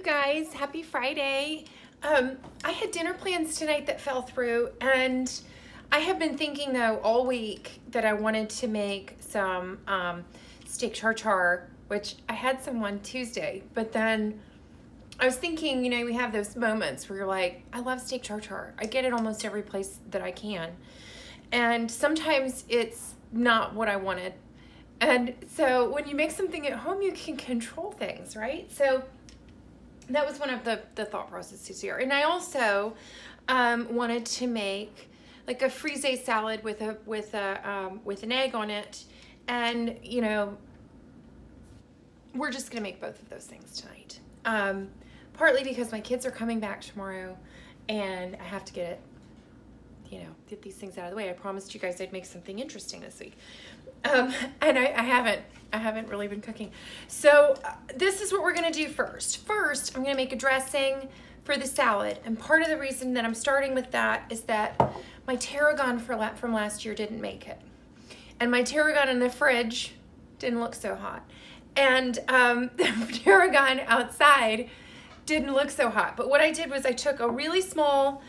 you guys. Happy Friday. I had dinner plans tonight that fell through, and I have been thinking though all week that I wanted to make some steak tartare, which I had some one Tuesday, but then I was thinking, we have those moments where you're like, I love steak tartare. I get it almost every place that I can. And sometimes it's not what I wanted. And so when you make something at home, you can control things, right? So that was one of the thought processes here. And I also wanted to make like a Frisee salad with an egg on it. And, we're just going to make both of those things tonight. Partly because my kids are coming back tomorrow and I have to get these things out of the way. I promised you guys I'd make something interesting this week. And I haven't really been cooking. So this is what we're gonna do first. First, I'm gonna make a dressing for the salad. And part of the reason that I'm starting with that is that my tarragon from last year didn't make it. And my tarragon in the fridge didn't look so hot. And the tarragon outside didn't look so hot. But what I did was I took a really small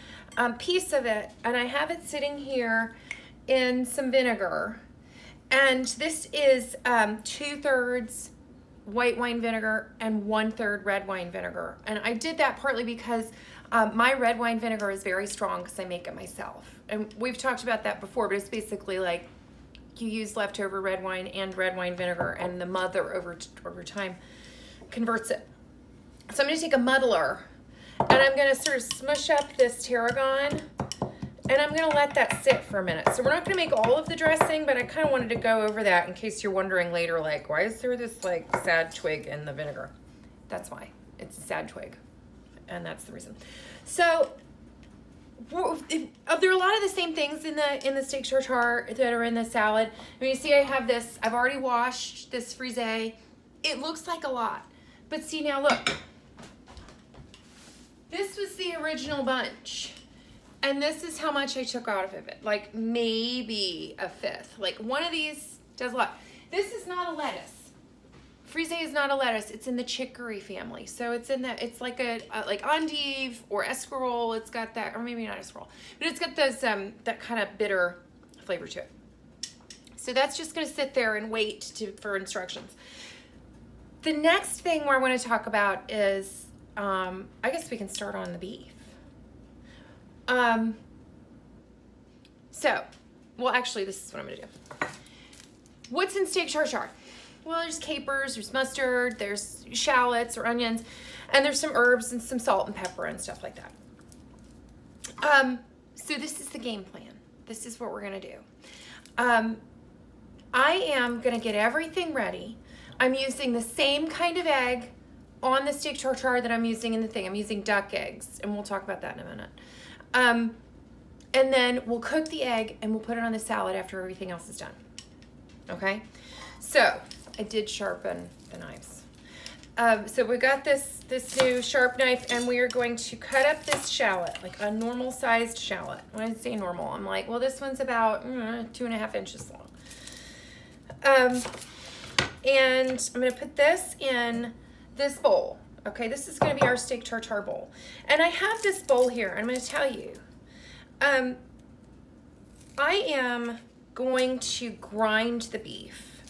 piece of it and I have it sitting here in some vinegar. And this is 2/3 white wine vinegar and 1/3 red wine vinegar. And I did that partly because my red wine vinegar is very strong because I make it myself. And we've talked about that before, but it's basically like you use leftover red wine and red wine vinegar, and the mother over time converts it. So I'm going to take a muddler and I'm going to sort of smush up this tarragon, and I'm going to let that sit for a minute. So we're not going to make all of the dressing, but I kind of wanted to go over that in case you're wondering later, like, why is there this like sad twig in the vinegar? That's why. It's a sad twig, and that's the reason. So there are a lot of the same things in the steak tartare that are in the salad. I mean, you see I have this, I've already washed this Frisee. It looks like a lot, but see now look. This was the original bunch, and this is how much I took out of it. Like maybe a fifth. Like one of these does a lot. This is not a lettuce. Frisee is not a lettuce. It's in the chicory family. So it's like a like endive or escarole. It's got that, or maybe not escarole, but it's got those that kind of bitter flavor to it. So that's just going to sit there and wait for instructions. The next thing where I want to talk about is, I guess we can start on the beef. Well, actually, this is what I'm going to do. What's in steak tartare? Well, there's capers, there's mustard, there's shallots or onions, and there's some herbs and some salt and pepper and stuff like that. So this is the game plan. This is what we're going to do. I am going to get everything ready. I'm using the same kind of egg on the steak tartare that I'm using in the thing. I'm using duck eggs, and we'll talk about that in a minute. And then we'll cook the egg, and we'll put it on the salad after everything else is done. Okay? So I did sharpen the knives. So we got this new sharp knife, and we are going to cut up this shallot, like a normal sized shallot. When I say normal, I'm like, well, this one's about 2.5 inches long. And I'm going to put this in this bowl. Okay, this is going to be our steak tartare bowl. And I have this bowl here. I'm going to tell you. I am going to grind the beef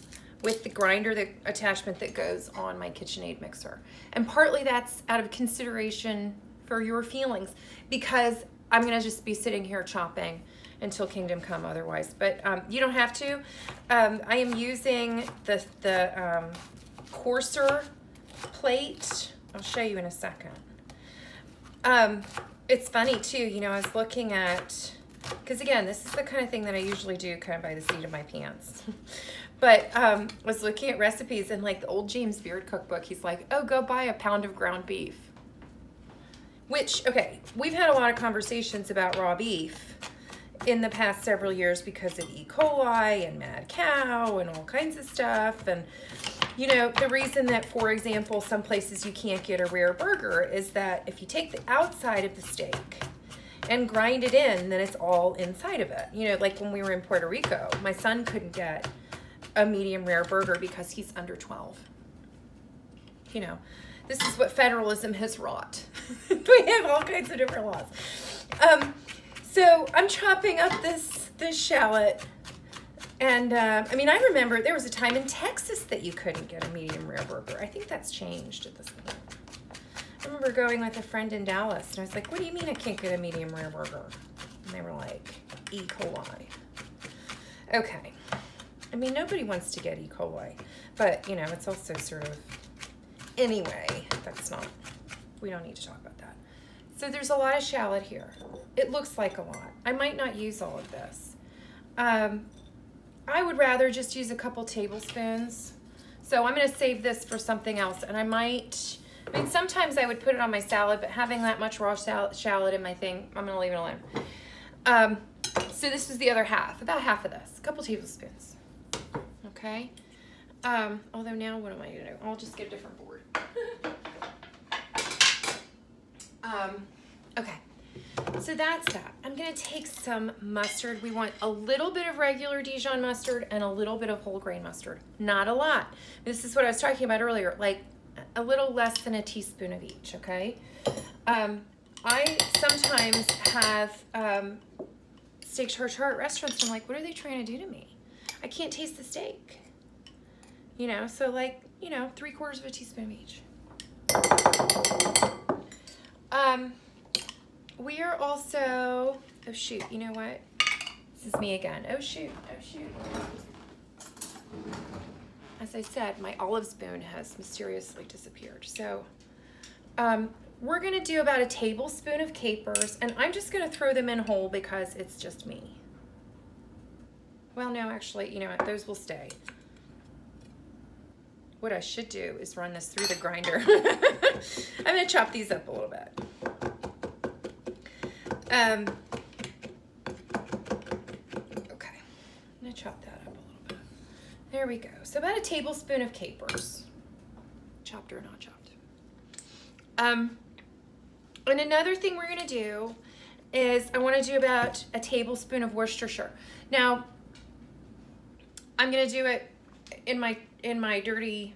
with the grinder, the attachment that goes on my KitchenAid mixer. And partly that's out of consideration for your feelings, because I'm going to just be sitting here chopping until kingdom come otherwise. But you don't have to. I am using the coarser plate. I'll show you in a second. It's funny too, I was looking at, because again, this is the kind of thing that I usually do kind of by the seat of my pants. But was looking at recipes, and like the old James Beard cookbook, he's like, oh, go buy a pound of ground beef. Which, okay, we've had a lot of conversations about raw beef in the past several years because of E. coli and mad cow and all kinds of stuff. And the reason that, for example, some places you can't get a rare burger is that if you take the outside of the steak and grind it in, then it's all inside of it. Like when we were in Puerto Rico, my son couldn't get a medium rare burger because he's under 12. This is what federalism has wrought. We have all kinds of different laws. So I'm chopping up this shallot. And I mean, I remember there was a time in Texas that you couldn't get a medium rare burger. I think that's changed at this point. I remember going with a friend in Dallas, and I was like, what do you mean I can't get a medium rare burger? And they were like, E. coli. Okay. I mean, nobody wants to get E. coli, but, you know, it's also sort of, anyway, we don't need to talk about that. So there's a lot of shallot here. It looks like a lot. I might not use all of this. I would rather just use a couple tablespoons. So I'm going to save this for something else, and I mean, sometimes I would put it on my salad, but having that much raw shallot in my thing, I'm going to leave it alone. So this is the other half, about half of this, a couple tablespoons. Okay. Although now, what am I going to do? I'll just get a different board. Okay. So that's that. I'm going to take some mustard. We want a little bit of regular Dijon mustard and a little bit of whole grain mustard. Not a lot. This is what I was talking about earlier, like a little less than a teaspoon of each, okay? I sometimes have steak tartare at restaurants, and I'm like, what are they trying to do to me? I can't taste the steak. You know, so like, you know, 3/4 of a teaspoon of each. We are also, oh shoot, you know what? This is me again. Oh shoot, oh shoot. As I said, my olive spoon has mysteriously disappeared. So we're gonna do about a tablespoon of capers, and I'm just gonna throw them in whole because it's just me. Well, no, actually, you know what, those will stay. What I should do is run this through the grinder. I'm gonna chop these up a little bit. Okay, I'm gonna chop that up a little bit. There we go. So about a tablespoon of capers, chopped or not chopped. And another thing we're gonna do is I want to do about a tablespoon of Worcestershire. Now, I'm gonna do it in my dirty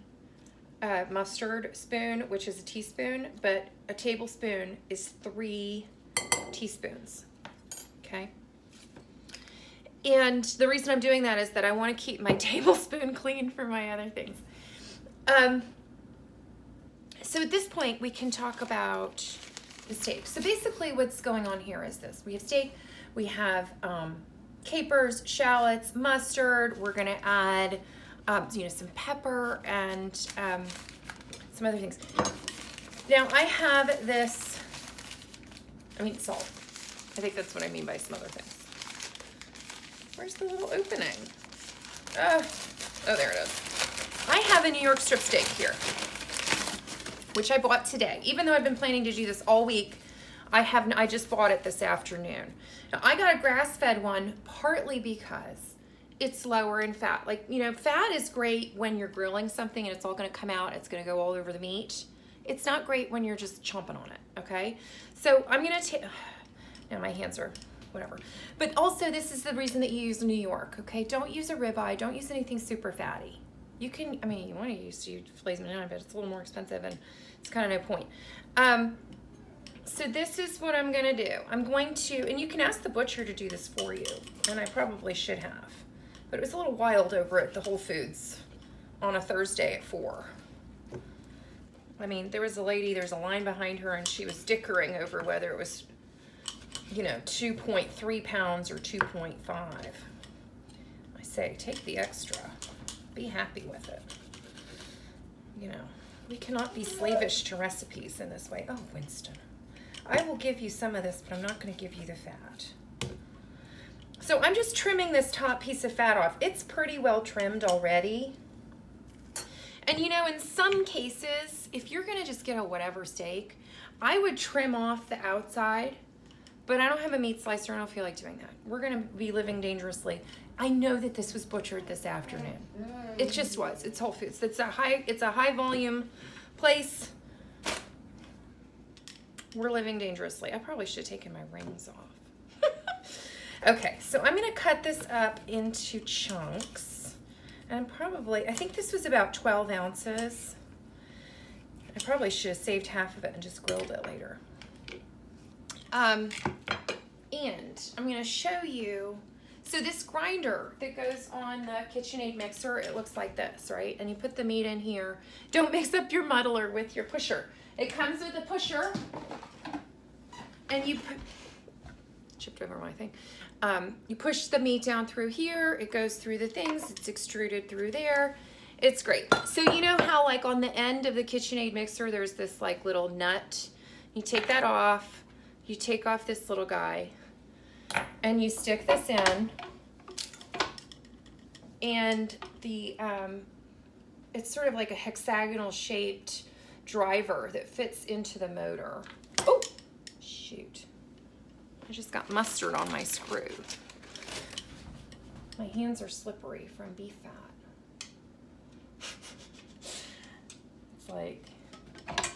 mustard spoon, which is a teaspoon, but a tablespoon is 3 teaspoons, okay? And the reason I'm doing that is that I want to keep my tablespoon clean for my other things. So at this point, we can talk about the steak. So basically what's going on here is this. We have steak, we have capers, shallots, mustard. We're going to add you know, some pepper and some other things. Now I have this, salt. I think that's what I mean by some other things. Where's the little opening? Oh, there it is. I have a New York strip steak here, which I bought today. Even though I've been planning to do this all week, I just bought it this afternoon. Now I got a grass-fed one partly because it's lower in fat. Like, you know, fat is great when you're grilling something and it's all gonna come out, it's gonna go all over the meat. It's not great when you're just chomping on it, okay? So I'm gonna take, now my hands are whatever. But also this is the reason that you use New York, okay? Don't use a ribeye, don't use anything super fatty. You can, you wanna use filets mignon, but it's a little more expensive and it's kind of no point. So this is what I'm gonna do. I'm going to, and you can ask the butcher to do this for you, and I probably should have. But it was a little wild over at the Whole Foods on a Thursday at 4. There was a lady, there's a line behind her, and she was dickering over whether it was, you know, 2.3 pounds or 2.5. I say, take the extra. Be happy with it. You know, we cannot be slavish to recipes in this way. Oh, Winston. I will give you some of this, but I'm not going to give you the fat. So I'm just trimming this top piece of fat off. It's pretty well trimmed already. And you know, in some cases, if you're gonna just get a whatever steak, I would trim off the outside, but I don't have a meat slicer, I don't feel like doing that. We're gonna be living dangerously. I know that this was butchered this afternoon. It just was, it's Whole Foods. It's a high volume place. We're living dangerously. I probably should have taken my rings off. Okay, so I'm gonna cut this up into chunks. And I think this was about 12 ounces. I probably should have saved half of it and just grilled it later. And I'm going to show you. So this grinder that goes on the KitchenAid mixer, it looks like this, right? And you put the meat in here. Don't mix up your muddler with your pusher. It comes with a pusher, and you chipped over my thing. You push the meat down through here. It goes through the things. It's extruded through there. It's great. So you know how like on the end of the KitchenAid mixer, there's this like little nut. You take that off. You take off this little guy. And you stick this in, and the it's sort of like a hexagonal shaped driver that fits into the motor. Oh, shoot. I just got mustard on my screw. My hands are slippery from beef fat. It's like,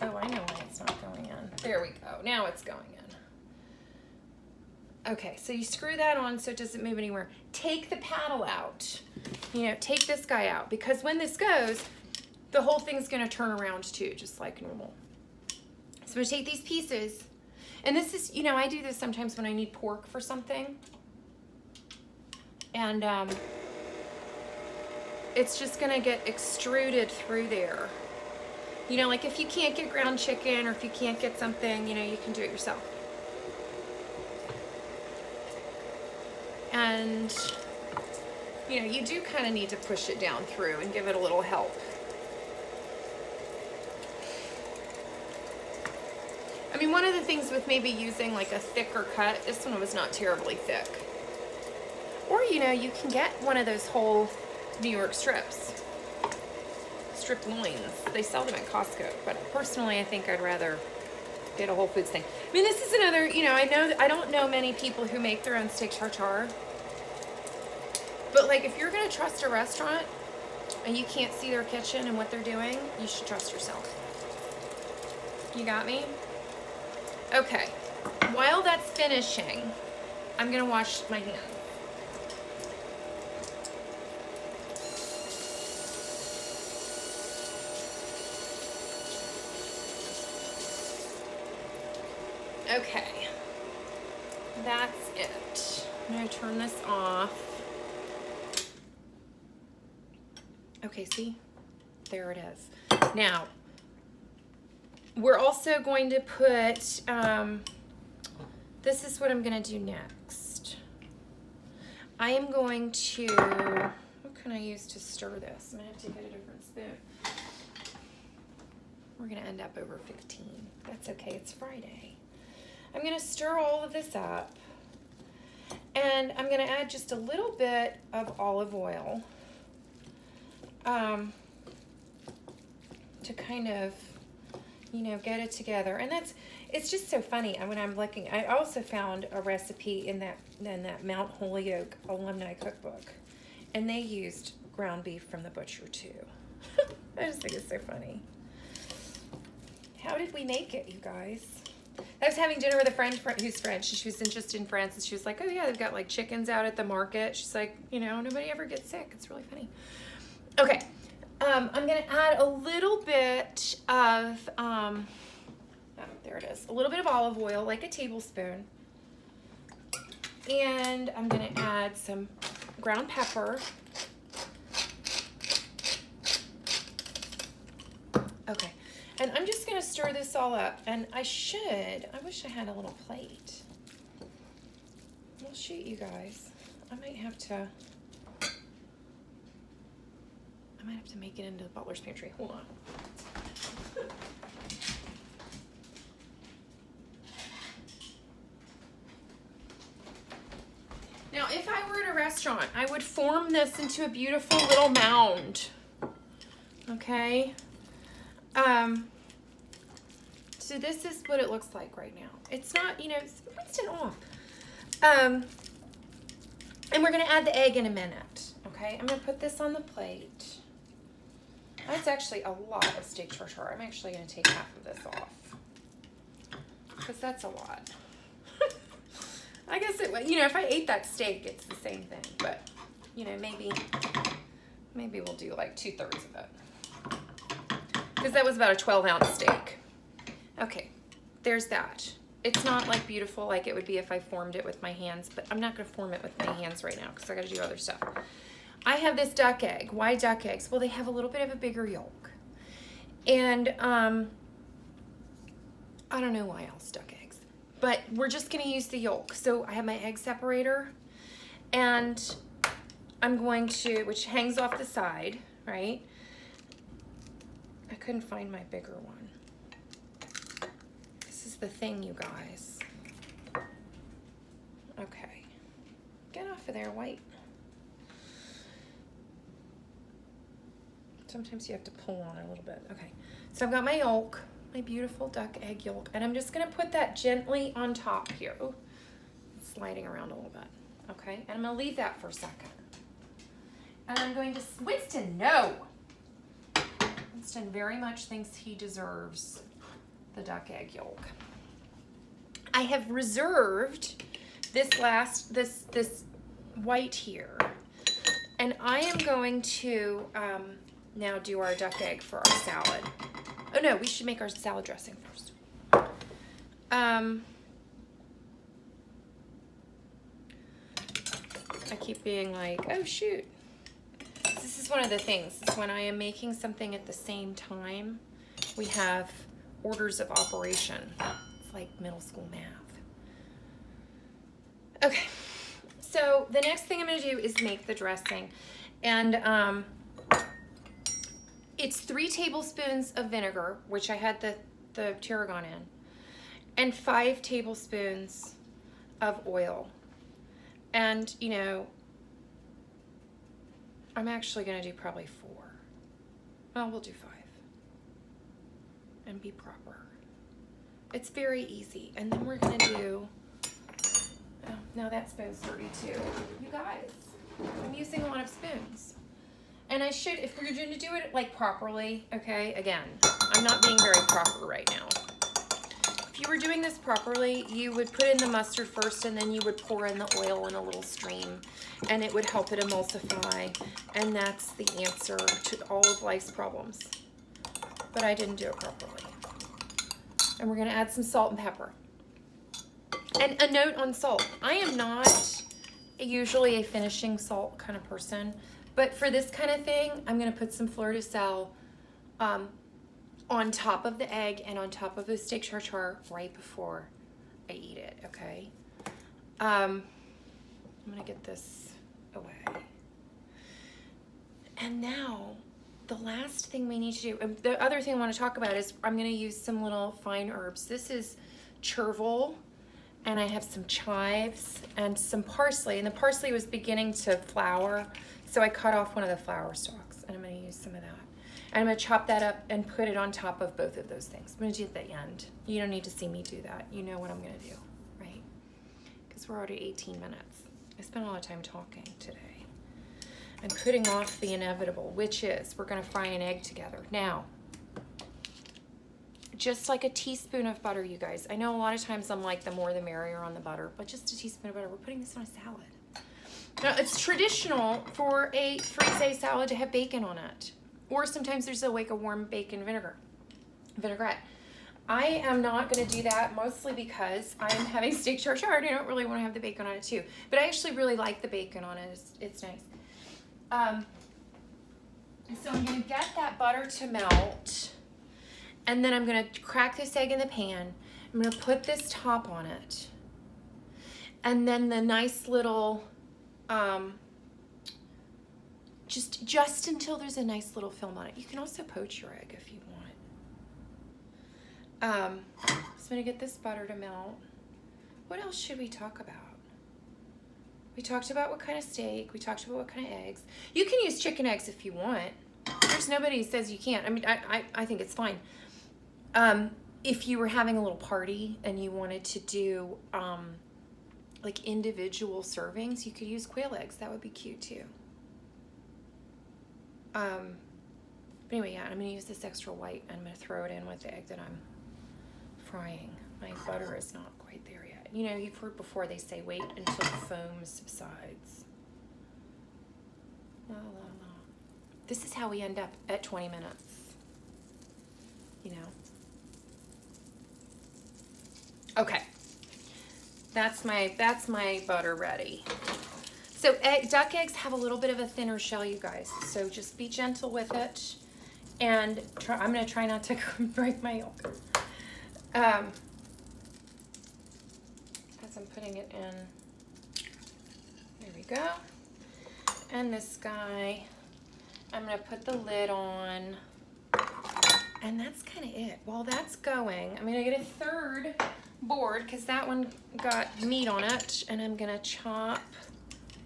oh, I know why it's not going in. There we go. Now it's going in. Okay, so you screw that on so it doesn't move anywhere. Take the paddle out. You know, take this guy out, because when this goes, the whole thing's gonna turn around too, just like normal. So I'm gonna take these pieces, and this is, you know, I do this sometimes when I need pork for something. And it's just gonna get extruded through there. You know, like if you can't get ground chicken, or if you can't get something, you know, you can do it yourself. And, you know, you do kind of need to push it down through and give it a little help. I mean, one of the things with maybe using like a thicker cut, this one was not terribly thick. Or, you know, you can get one of those whole New York strips. Strip loins. They sell them at Costco. But personally, I think I'd rather get a Whole Foods thing. I mean, this is another, you know, I don't know many people who make their own steak tartare. But like, if you're gonna trust a restaurant and you can't see their kitchen and what they're doing, you should trust yourself. You got me? Okay. While that's finishing, I'm gonna wash my hands. Okay, that's it. I'm gonna turn this off. Okay, see? There it is. Now, we're also going to put, this is what I'm gonna do next. I am going to, what can I use to stir this? I'm gonna have to get a different spoon. We're gonna end up over 15. That's okay, it's Friday. I'm gonna stir all of this up, and I'm gonna add just a little bit of olive oil to kind of, you know, get it together. And it's just so funny. When I'm looking, I also found a recipe in that Mount Holyoke alumni cookbook, and they used ground beef from the butcher too. I just think it's so funny. How did we make it, you guys? I was having dinner with a friend who's French, and she was interested in France, and she was like, oh yeah, they've got like chickens out at the market. She's like, you know, nobody ever gets sick. It's really funny. Okay, I'm gonna add a little bit of, oh, there it is, a little bit of olive oil, like a tablespoon. And I'm gonna add some ground pepper. Okay. And I'm just gonna stir this all up, and I wish I had a little plate. I'll shoot you guys. I might have to make it into the butler's pantry. Hold on. Now, if I were at a restaurant, I would form this into a beautiful little mound. Okay? So this is what it looks like right now. It's not, you know, it's rinsed it off. And we're gonna add the egg in a minute, okay? I'm gonna put this on the plate. That's actually a lot of steak tartare. I'm actually gonna take half of this off, because that's a lot. I guess you know, if I ate that steak, it's the same thing, but you know, maybe we'll do like 2/3 of it. because that was about a 12-ounce steak. Okay, there's that. It's not like beautiful like it would be if I formed it with my hands, but I'm not gonna form it with my hands right now because I gotta do other stuff. I have this duck egg. Why duck eggs? Well, they have a little bit of a bigger yolk. And I don't know why else duck eggs, but we're just gonna use the yolk. So I have my egg separator, and I'm going to, which hangs off the side, right? I couldn't find my bigger one. This is the thing, you guys. Okay, get off of there, white. Sometimes you have to pull on it a little bit. Okay, so I've got my yolk, my beautiful duck egg yolk, and I'm just gonna put that gently on top here. Ooh, it's sliding around a little bit. Okay, and I'm gonna leave that for a second. And I'm going to, Winston, no! Winston very much thinks he deserves the duck egg yolk. I have reserved this this white here, and I am going to now do our duck egg for our salad. Oh no, we should make our salad dressing first. I keep being like, oh shoot. This is one of the things, is when I am making something at the same time, we have orders of operation. It's like middle school math. Okay, so the next thing I'm gonna do is make the dressing. And it's 3 tablespoons of vinegar, which I had the tarragon in, and 5 tablespoons of oil. And, you know, I'm actually gonna do probably 4. Well, we'll do 5. And be proper. It's very easy. And then we're gonna do, oh, now that spoon's dirty too. You guys, I'm using a lot of spoons. And I should, if we're gonna do it like properly, okay, again, I'm not being very proper right now. If you were doing this properly, you would put in the mustard first, and then you would pour in the oil in a little stream, and it would help it emulsify. And that's the answer to all of life's problems. But I didn't do it properly. And we're gonna add some salt and pepper. And a note on salt. I am not usually a finishing salt kind of person, but for this kind of thing, I'm gonna put some fleur de sel on top of the egg and on top of the steak tartare right before I eat it, okay? I'm gonna get this away. And now, the last thing we need to do, and the other thing I wanna talk about is I'm gonna use some little fine herbs. This is chervil, and I have some chives and some parsley, and the parsley was beginning to flower, so I cut off one of the flower stalks, and I'm gonna use some of that. I'm gonna chop that up and put it on top of both of those things. I'm gonna do it at the end. You don't need to see me do that. You know what I'm gonna do, right? Because we're already 18 minutes. I spent a lot of time talking today. I'm putting off the inevitable, which is we're gonna fry an egg together. Now, just like a teaspoon of butter, you guys. I know a lot of times I'm like the more the merrier on the butter, but just a teaspoon of butter. We're putting this on a salad. Now, it's traditional for a Frisee salad to have bacon on it. Or sometimes there's like a warm bacon vinaigrette. I am not going to do that, mostly because I'm having steak tartare and I don't really want to have the bacon on it too. But I actually really like the bacon on it. It's nice. So I'm going to get that butter to melt, and then I'm going to crack this egg in the pan. I'm going to put this top on it, and then the nice little just until there's a nice little film on it. You can also poach your egg if you want. So I'm gonna get this butter to melt. What else should we talk about? We talked about what kind of steak. We talked about what kind of eggs. You can use chicken eggs if you want. There's nobody who says you can't. I mean, I think it's fine. If you were having a little party and you wanted to do like individual servings, you could use quail eggs. That would be cute too. But anyway, yeah, I'm gonna use this extra white and I'm gonna throw it in with the egg that I'm frying. My butter is not quite there yet. You know, you've heard before they say wait until the foam subsides. La, la, la. This is how we end up at 20 minutes. you know. Okay, that's my butter ready. So duck eggs have a little bit of a thinner shell, you guys. So just be gentle with it, and I'm gonna try not to break my yolk. As I'm putting it in, there we go. And this guy, I'm gonna put the lid on, and that's kind of it. While that's going, I'm gonna get a third board because that one got meat on it, and I'm gonna chop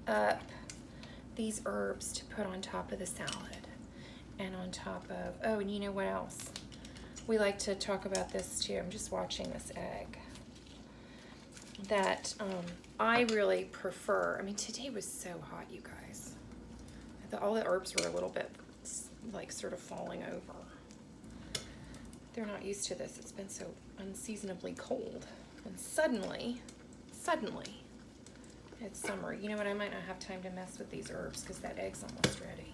up these herbs to put on top of the salad and on top of, oh, and you know what else? We like to talk about this too. I'm just watching this egg that I really prefer. I mean, today was so hot, you guys. All the herbs were a little bit like sort of falling over. They're not used to this. It's been so unseasonably cold. And suddenly, it's summer. You know what? I might not have time to mess with these herbs because that egg's almost ready.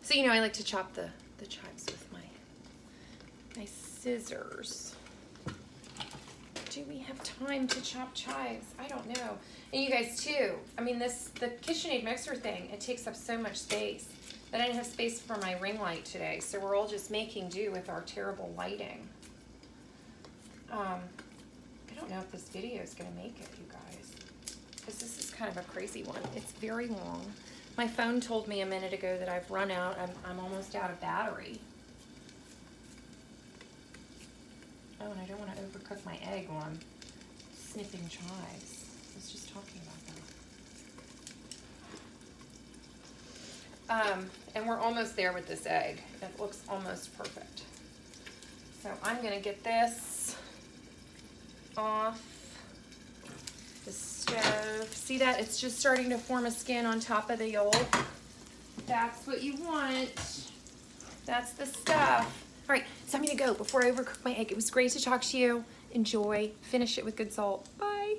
So, you know, I like to chop the chives with my scissors. Do we have time to chop chives? I don't know. And you guys too. I mean, the KitchenAid mixer thing, it takes up so much space. But I didn't have space for my ring light today, so we're all just making do with our terrible lighting. I don't know if this video is going to make it, you guys, because this is kind of a crazy one. It's very long. My phone told me a minute ago that I've run out. I'm almost out of battery. Oh, and I don't want to overcook my egg while I'm snipping chives. I was just talking about that. And we're almost there with this egg. It looks almost perfect. So I'm going to get this off the stove. See that? It's just starting to form a skin on top of the yolk. That's what you want. That's the stuff. All right, so I'm gonna go before I overcook my egg. It was great to talk to you. Enjoy. Finish it with good salt. Bye.